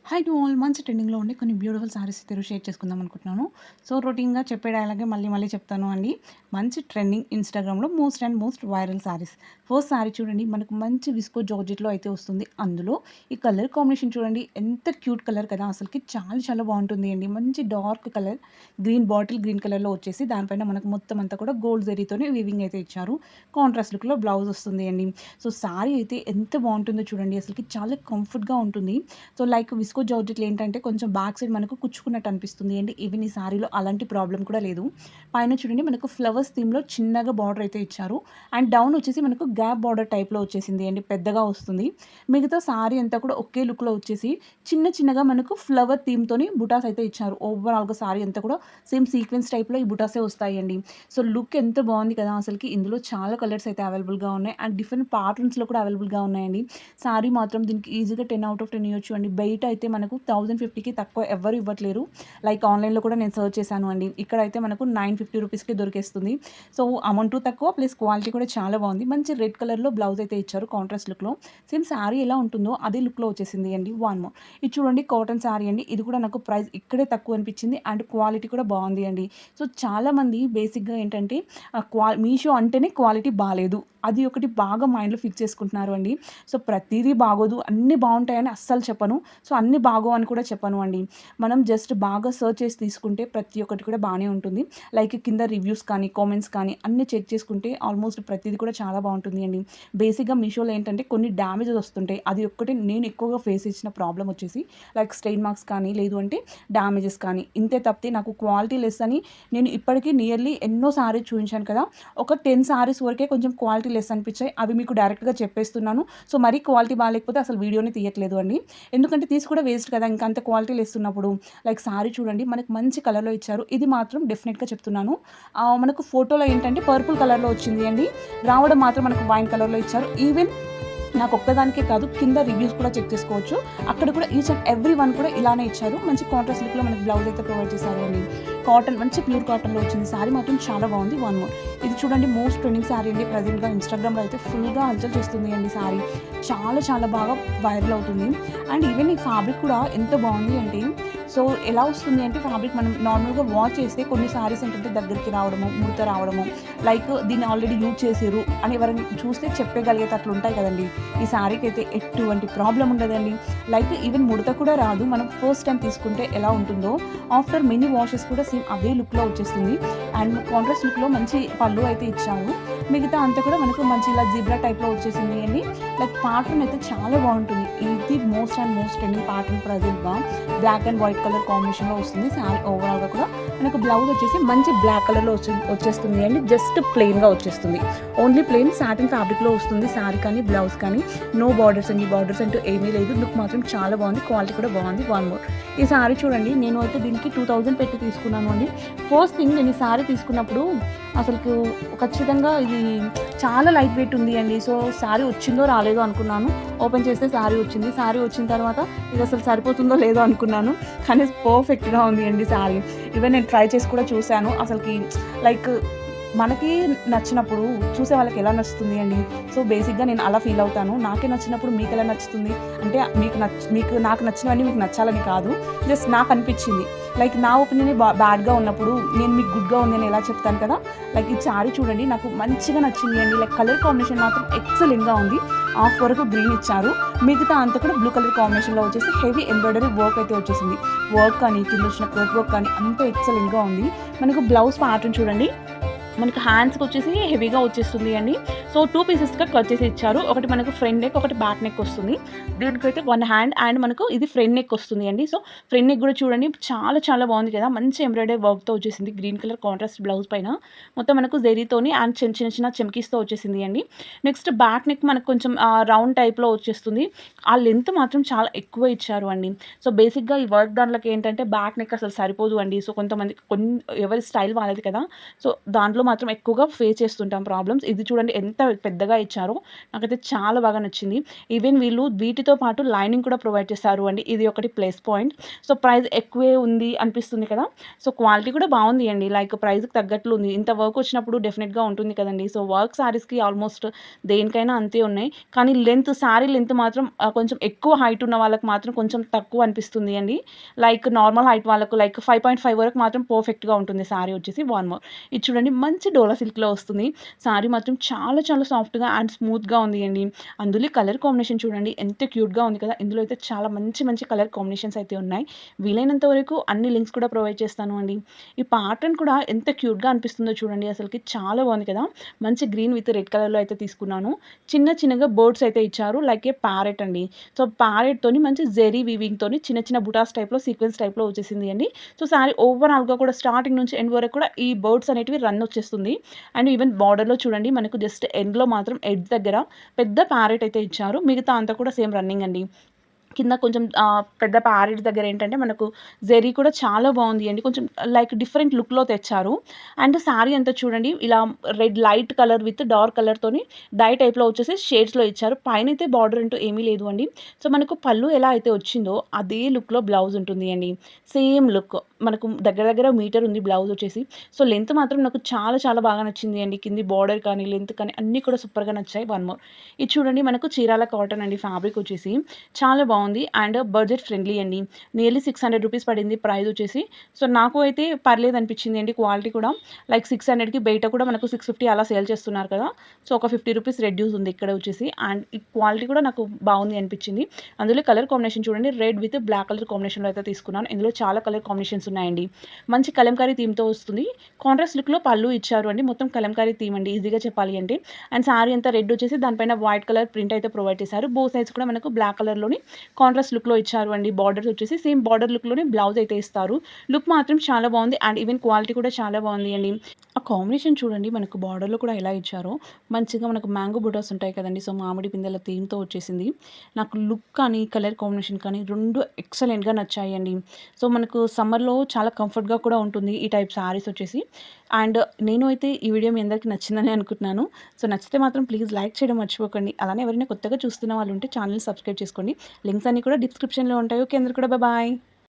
High to all మంచి ట్రెండింగ్‌లో ఉండే కొన్ని బ్యూటిఫుల్ సారీస్ అయితే షేర్ చేసుకుందాం అనుకుంటున్నాను. సో, రొటీన్‌గా చెప్పే డైలాగే మళ్ళీ మళ్ళీ చెప్తాను అండి. మంచి ట్రెండింగ్ ఇన్‌స్టాగ్రామ్‌లో most viral saris. First sorry చూడండి మనకు మంచి విస్కో జార్జెట్‌లో అయితే వస్తుంది. అందులో ఈ కలర్ కాంబినేషన్ చూడండి ఎంత క్యూట్ కలర్ కదా! అసలకి చాలా చాలా బావుంటుంది అండి. మంచి డార్క్ కలర్ బాటిల్ గ్రీన్ కలర్‌లో వచ్చేసి దానిపైన మనకు మొత్తం అంతా కూడా గోల్డ్ జరీతోనే వీవింగ్ అయితే ఇచ్చారు. కాంట్రాస్ట్ లుక్‌లో బ్లౌజ్ వస్తుంది అండి. సో, సారీ అయితే ఎంత బావుంటుందో చూడండి అసలకి చాలా కంఫర్ట్‌గా ఉంటుంది. సో, లైక్ విస్కో జార్జెట్‌లో ఏంటంటే కొంచెం బ్యాక్ సైడ్ మనకు కుచ్చుకున్నట్టు అనిపిస్తుంది అండి. ఈవెన్ ఈ సారీలో అలాంటి ప్రాబ్లమ్ కూడా లేదు. పైన చూడండి మనకు ఫ్లవర్స్ థీమ్‌లో చిన్నగా బార్డర్ అయితే ఇచ్చారు. అండ్ డౌన్ వచ్చేసి మనకు గ్యాప్ బార్డర్ టైప్‌లో వచ్చేసింది అండి. పెద్దగా వస్తుంది. మిగతా సారీ అంతా కూడా ఒకే లుక్‌లో వచ్చేసి చిన్న చిన్నగా మనకు ఫ్లవర్ థీమ్‌తోని బుటాస్ అయితే ఇచ్చారు. ఓవరాల్‌గా సారీ అంతా కూడా సేమ్ సీక్వెన్స్ టైప్‌లో ఈ బుటాసే వస్తాయండి. సో, లుక్ ఎంత బావుంది కదా! అసలకి ఇందులో చాలా కలర్స్ అయితే అవైలబుల్‌గా ఉన్నాయి. అండ్ డిఫరెంట్ ప్యాటర్న్స్‌లో కూడా అవైలబుల్‌గా ఉన్నాయండి. సారీ మాత్రం దీనికి ఈజీగా 10 ఔట్ ఆఫ్ 10 ఇయ్యొచ్చు అండి. బయట అయితే మనకు 1050కి తక్కువ ఎవ్వరు ఇవ్వట్లేరు. లైక్ ఆన్‌లైన్‌లో కూడా నేను సెర్చ్ చేశాను అండి. ఇక్కడైతే మనకు 950 రూపీస్‌కి దొరికేస్తుంది. సో, అమౌంటు తక్కువ ప్లస్ క్వాలిటీ కూడా చాలా బావుంది. మంచి రెడ్ కలర్‌లో బ్లౌజ్ అయితే ఇచ్చారు కాంట్రాస్ట్ లుక్‌లో. సేమ్ సారీ ఎలా ఉంటుందో అదే లుక్‌లో వచ్చేసింది అండి. వన్ మోర్ ఇది చూడండి కాటన్ సారీ అండి. ఇది కూడా నాకు ప్రైస్ ఇక్కడే తక్కువ అనిపించింది. అండ్ క్వాలిటీ కూడా బావుంది అండి. సో, చాలామంది బేసిక్‌గా ఏంటంటే మీషో అంటేనే క్వాలిటీ బాలేదు. అది ఒకటి బాగా మైండ్‌లో ఫిక్స్ చేసుకుంటున్నారు అండి. సో, ప్రతీదీ బాగోదు, అన్నీ బావుంటాయని అస్సలు చెప్పను. సో, అన్నీ బాగోవు అని కూడా చెప్పను అండి. మనం జస్ట్ బాగా సెర్చ్ చేసి తీసుకుంటే ప్రతి ఒక్కటి కూడా బానే ఉంటుంది. లైక్ కింద రివ్యూస్ కానీ, కామెంట్స్ కానీ అన్నీ చెక్ చేసుకుంటే ఆల్మోస్ట్ ప్రతీది కూడా చాలా బావుంటుంది అండి. బేసిక్‌గా మీషోలో ఏంటంటే కొన్ని డ్యామేజెస్ వస్తుంటాయి. అది ఒక్కటే నేను ఎక్కువగా ఫేస్ చేసిన ప్రాబ్లమ్ వచ్చేసి లైక్ స్టెయిన్ మార్క్స్ కానీ, లేదు అంటే డ్యామేజెస్ కానీ. ఇంతే తప్పితే నాకు క్వాలిటీ లెస్ అని నేను ఇప్పటికి నియర్లీ ఎన్నో సారీస్ చూయించాను కదా! ఒక 10 సారీస్ వరకే కొంచెం క్వాలిటీ లెస్ అనిపించాయి. అవి మీకు డైరెక్ట్‌గా చెప్పేస్తున్నాను. సో, మరీ క్వాలిటీ బాలేకపోతే అసలు వీడియోనే తీయట్లేదు అండి. ఎందుకంటే తీసి కూడా వేస్ట్ కదా! ఇంకా అంత క్వాలిటీ లెస్ ఉన్నప్పుడు. లైక్ సారీ చూడండి మనకు మంచి కలర్‌లో ఇచ్చారు. ఇది మాత్రం డెఫినిట్‌గా చెప్తున్నాను. మనకు ఫోటోలో ఏంటంటే పర్పుల్ కలర్‌లో వచ్చింది అండి. రావడం మాత్రం మనకు వైన్ కలర్‌లో ఇచ్చారు. ఈవెన్ నాకొక్కదానికే కాదు కింద రివ్యూస్ కూడా చెక్ చేసుకోవచ్చు. అక్కడ కూడా ఈచ్ అండ్ ఎవ్రీ వన్ కూడా ఇలానే ఇచ్చారు. మంచి కాంట్రాస్ట్ లుక్‌లో మనకి బ్లౌజ్ అయితే ప్రొవైడ్ చేశారు అండి. కాటన్ మంచి ప్యూర్ కాటన్‌లో వచ్చింది. సారీ మాత్రం చాలా బావుంది. వన్ మోర్ ఇది చూడండి మోస్ట్ ట్రెండింగ్ సారీ అండి. ప్రెజెంట్‌గా ఇన్‌స్టాగ్రామ్‌లో అయితే ఫుల్‌గా హల్చల్ చేస్తుంది అండి సారీ. చాలా చాలా బాగా వైరల్ అవుతుంది. అండ్ ఈవెన్ ఈ ఫ్యాబ్రిక్ కూడా ఎంత బావుంది అంటే సో, ఎలా వస్తుంది అంటే ఫ్యాబ్రిక్ మనం నార్మల్‌గా వాష్ చేస్తే కొన్ని సారీస్ ఏంటంటే దగ్గరికి రావడము, ముడత రావడము, లైక్ దీన్ని ఆల్రెడీ యూజ్ చేసిర్రు అని ఎవరైనా చూస్తే చెప్పగలిగేటట్లు ఉంటాయి కదండీ! ఈ సారీకైతే ఎటువంటి ప్రాబ్లమ్ ఉండదండి. లైక్ ఈవెన్ ముడత కూడా రాదు. మనం ఫస్ట్ టైమ్ తీసుకుంటే ఎలా ఉంటుందో ఆఫ్టర్ మెనీ వాషెస్ కూడా సేమ్ అదే లుక్‌లో వచ్చేస్తుంది. అండ్ కాంట్రాస్ట్ లుక్‌లో మంచి పళ్ళు అయితే ఇచ్చారు. మిగతా అంతా కూడా మనకు మంచి ఇలా జీబ్రా టైప్‌లో వచ్చేసింది అండి. లైక్ ప్యాటర్న్ అయితే చాలా బావుంటుంది. ఇది మోస్ట్ ట్రెండింగ్ ప్యాటర్న్ ప్రెజెంట్‌గా బ్లాక్ అండ్ వైట్ కలర్ కాంబినేషన్‌లో వస్తుంది. సారీ ఓవరాల్‌గా కూడా మనకు బ్లౌజ్ వచ్చేసి మంచి బ్లాక్ కలర్‌లో వచ్చేస్తుంది అండి. జస్ట్ ప్లెయిన్‌గా వచ్చేస్తుంది. ఓన్లీ ప్లెయిన్ సాటిన్ ఫ్యాబ్రిక్‌లో వస్తుంది సారీ కానీ, బ్లౌజ్ కానీ. నో బార్డర్స్ అండి. బార్డర్స్ అంటూ ఏమీ లేదు. లుక్ మాత్రం చాలా బావుంది. క్వాలిటీ కూడా బావుంది. వన్ మోర్ ఈ సారీ చూడండి నేను అయితే దీనికి 2000 పెట్టి తీసుకున్నాను అండి. ఫస్ట్ థింగ్ నేను ఈ సారీ తీసుకున్నప్పుడు అసలుకు ఖచ్చితంగా ఇది చాలా లైట్ వెయిట్ ఉంది అండి. సో, సారీ వచ్చిందో రాలేదో అనుకున్నాను. ఓపెన్ చేస్తే సారీ వచ్చింది. సారీ వచ్చిన తర్వాత ఇది అసలు సరిపోతుందో లేదో అనుకున్నాను. కానీ పర్ఫెక్ట్‌గా ఉంది అండి సారీ. ఈవెన్ నేను ట్రై చేసి కూడా చూసాను. అసలకి లైక్ మనకి నచ్చినప్పుడు చూసే వాళ్ళకి ఎలా నచ్చుతుంది అండి. సో, బేసిక్‌గా నేను అలా ఫీల్ అవుతాను. నాకే నచ్చినప్పుడు మీకెలా నచ్చుతుంది? అంటే మీకు నాకు నచ్చినవన్నీ మీకు నచ్చాలని కాదు. జస్ట్ నాకనిపించింది. లైక్ నా ఒపీనియనే బ్యాడ్‌గా ఉన్నప్పుడు నేను మీకు గుడ్‌గా ఉంది అని ఎలా చెప్తాను కదా! లైక్ ఈ సారీ చూడండి నాకు మంచిగా నచ్చింది అండి. లైక్ కలర్ కాంబినేషన్ మాత్రం ఎక్సలెంట్‌గా ఉంది. హాఫ్ వరకు గ్రీన్ ఇచ్చారు. మిగతా అంతా కూడా బ్లూ కలర్ కాంబినేషన్‌లో వచ్చేసి హెవీ ఎంబ్రాయిడరీ వర్క్ అయితే వచ్చేసింది. వర్క్ కానీ, కింద వచ్చిన క్రోప్ వర్క్ కానీ అంతా ఎక్సలెంట్‌గా ఉంది. మనకు బ్లౌజ్ ప్యాటర్న్ చూడండి. మనకి హ్యాండ్స్‌కొచ్చేసి హెవీగా వచ్చేస్తుంది అండి. సో, 2 పీసెస్‌గా కట్ చేసి ఇచ్చారు. ఒకటి మనకు ఫ్రంట్ నెక్, ఒకటి బ్యాక్ నెక్ వస్తుంది. దీనికైతే 1 హ్యాండ్ అండ్ మనకు ఇది ఫ్రంట్ నెక్ వస్తుంది అండి. సో, ఫ్రంట్ నెక్ కూడా చూడండి చాలా చాలా బాగుంది కదా! మంచి ఎంబ్రాయిడరీ వర్క్‌తో వచ్చేసింది. గ్రీన్ కలర్ కాంట్రాస్ట్ బ్లౌజ్ పైన మొత్తం మనకు జెరీతోని అండ్ చిన్న చమ్కీస్‌తో వచ్చేసింది అండి. నెక్స్ట్ బ్యాక్ నెక్ మనకు కొంచెం రౌండ్ టైప్‌లో వచ్చేస్తుంది. ఆ లెంత్ మాత్రం చాలా ఎక్కువ ఇచ్చారు అండి. సో, బేసిక్‌గా ఈ వర్క్ దాంట్లోకి ఏంటంటే బ్యాక్ నెక్ అసలు సరిపోదు అండి. సో, కొంతమంది ఎవరి స్టైల్ వాళ్ళది కదా! సో, దాంట్లో మాత్రం ఎక్కువగా ఫేస్ చేస్తుంటాం ప్రాబ్లమ్స్. ఇది చూడండి ఎంత పెద్దగా ఇచ్చారో నాకైతే చాలా బాగా నచ్చింది. ఈవెన్ వీళ్ళు వీటితో పాటు లైనింగ్ కూడా ప్రొవైడ్ చేస్తారు అండి. ఇది ఒకటి ప్లస్ పాయింట్. సో, ప్రైస్ ఎక్కువే ఉంది అనిపిస్తుంది కదా! సో, క్వాలిటీ కూడా బావుంది అండి. లైక్ ప్రైస్‌కి తగ్గట్లు ఉంది. ఇంత వర్క్ వచ్చినప్పుడు డెఫినిట్‌గా ఉంటుంది కదండీ! సో, వర్క్ శారీస్‌కి ఆల్మోస్ట్ దేనికైనా అంతే ఉన్నాయి. కానీ శారీ లెంత్ మాత్రం కొంచెం ఎక్కువ హైట్ ఉన్న వాళ్ళకి మాత్రం కొంచెం తక్కువ అనిపిస్తుంది అండి. లైక్ నార్మల్ హైట్ వాళ్ళకు లైక్ 5.5 వరకు మాత్రం పర్ఫెక్ట్‌గా ఉంటుంది శారీ వచ్చేసి. వన్ మోర్ ఇది చూడండి మంచి డోలా సిల్క్‌లో వస్తుంది. శారీ మాత్రం చాలా చాలా సాఫ్ట్‌గా అండ్ స్మూత్‌గా ఉంది అండి. అందులో కలర్ కాంబినేషన్ చూడండి ఎంత క్యూట్‌గా ఉంది కదా! ఇందులో అయితే చాలా మంచి మంచి కలర్ కాంబినేషన్స్ అయితే ఉన్నాయి. వీలైనంత వరకు అన్ని లింక్స్ కూడా ప్రొవైడ్ చేస్తాను అండి. ఈ ప్యాటర్న్ కూడా ఎంత క్యూట్‌గా అనిపిస్తుందో చూడండి అసలకి చాలా బాగుంది కదా! మంచి గ్రీన్ విత్ రెడ్ కలర్‌లో అయితే తీసుకున్నాను. చిన్నగా బర్డ్స్ అయితే ఇచ్చారు. లైక్ ఏ ప్యారెట్ అండి. సో, ప్యారెట్‌తోని మంచి జెరీ వీవింగ్‌తోని చిన్న చిన్న బుటాస్ టైప్‌లో సీక్వెన్స్ టైప్‌లో వచ్చేసింది అండి. సో, శారీ ఓవరాల్‌గా కూడా స్టార్టింగ్ నుంచి ఎండ్ వరకు కూడా ఈ బర్డ్స్ అనేటివి రన్ వచ్చేస్తుంది. అండ్ ఈవెన్ బార్డర్‌లో చూడండి మనకు జస్ట్ ఎండ్‌లో మాత్రం ఎడ్జ్ దగ్గర పెద్ద ప్యారెట్ అయితే ఇచ్చారు. మిగతా అంతా కూడా సేమ్ రన్నింగ్ అండి. కింద కొంచెం పెద్ద ప్యారెట్ దగ్గర ఏంటంటే మనకు జెరీ కూడా చాలా బాగుంది అండి. కొంచెం లైక్ డిఫరెంట్ లుక్‌లో తెచ్చారు. అండ్ శారీ అంతా చూడండి ఇలా red light colour with dark కలర్‌తోని డై టైప్‌లో వచ్చేసి షేడ్స్‌లో ఇచ్చారు. పైనైతే బార్డర్ అంటూ ఏమీ లేదు అండి. సో, మనకు పళ్ళు ఎలా అయితే వచ్చిందో అదే లుక్‌లో బ్లౌజ్ ఉంటుంది అండి. సేమ్ లుక్ మనకు దగ్గర దగ్గర మీటర్ ఉంది బ్లౌజ్ వచ్చేసి. సో, లెంత్ మాత్రం నాకు చాలా చాలా బాగా నచ్చింది అండి. కింది బార్డర్ కానీ, లెంత్ కానీ అన్నీ కూడా సూపర్‌గా నచ్చాయి. వన్ మోర్ ఇది చూడండి మనకు చీరాల కాటన్ అండి ఫ్యాబ్రిక్ వచ్చేసి. చాలా బావుంది. అండ్ బడ్జెట్ ఫ్రెండ్లీ అండి. నియర్లీ 600 రూపీస్ పడింది ప్రైస్ వచ్చేసి. సో, నాకు అయితే పర్లేదనిపించింది అండి క్వాలిటీ కూడా. లైక్ 600కి బయట కూడా మనకు 650 అలా సేల్ చేస్తున్నారు కదా! సో, ఒక 50 రూపీస్ రెడ్యూస్ ఉంది ఇక్కడ వచ్చేసి. అండ్ ఈ క్వాలిటీ కూడా నాకు బావుంది అనిపించింది. అందులో కలర్ కాంబినేషన్ చూడండి రెడ్ విత్ బ్లాక్ కలర్ కాంబినేషన్‌లో అయితే తీసుకున్నాను. ఇందులో చాలా కలర్ కాంబినేషన్స్ ఉన్నాయండి. మంచి కలంకారీ థీమ్‌తో వస్తుంది. కాంట్రాస్ట్ లుక్‌లో పళ్ళు ఇచ్చారు అండి. మొత్తం కలంకారీ థీమ్ అండి ఈజీగా చెప్పాలి అంటే. అండ్ శారీ అంతా రెడ్ వచ్చేసి దానిపైన వైట్ కలర్ ప్రింట్ అయితే ప్రొవైడ్ చేశారు. బోత్ సైడ్స్ కూడా మనకు బ్లాక్ కలర్‌లోని కాంట్రాస్ట్ లుక్‌లో ఇచ్చారు అండి. బార్డర్స్ వచ్చేసి సేమ్ బార్డర్ లుక్‌లోనే బ్లౌజ్ అయితే ఇస్తారు. లుక్ మాత్రం చాలా బావుంది. అండ్ ఈవెన్ క్వాలిటీ కూడా చాలా బావుంది అండి. ఆ కాంబినేషన్ చూడండి మనకు బార్డర్‌లో కూడా ఎలా ఇచ్చారో మంచిగా మనకు మ్యాంగో బుటాస్ ఉంటాయి కదండీ! సో, మామిడి పిందెల థీమ్‌తో వచ్చేసింది. నాకు లుక్ కానీ, కలర్ కాంబినేషన్ కానీ 2 ఎక్సలెంట్‌గా నచ్చాయండి. సో, మనకు సమ్మర్‌లో చాలా కంఫర్ట్‌గా కూడా ఉంటుంది ఈ టైప్ శారీస్ వచ్చేసి. అండ్ నేను అయితే ఈ వీడియో మీ అందరికీ నచ్చిందని అనుకుంటున్నాను. సో, నచ్చితే మాత్రం ప్లీజ్ లైక్ చేయడం మర్చిపోకండి. అలానే ఎవరైనా కొత్తగా చూస్తున్న వాళ్ళు ఉంటే ఛానెల్‌ని సబ్స్క్రైబ్ చేసుకోండి. లింక్స్ అన్నీ కూడా డిస్క్రిప్షన్‌లో ఉంటాయి. ఓకే అందరూ కూడా బాయ్.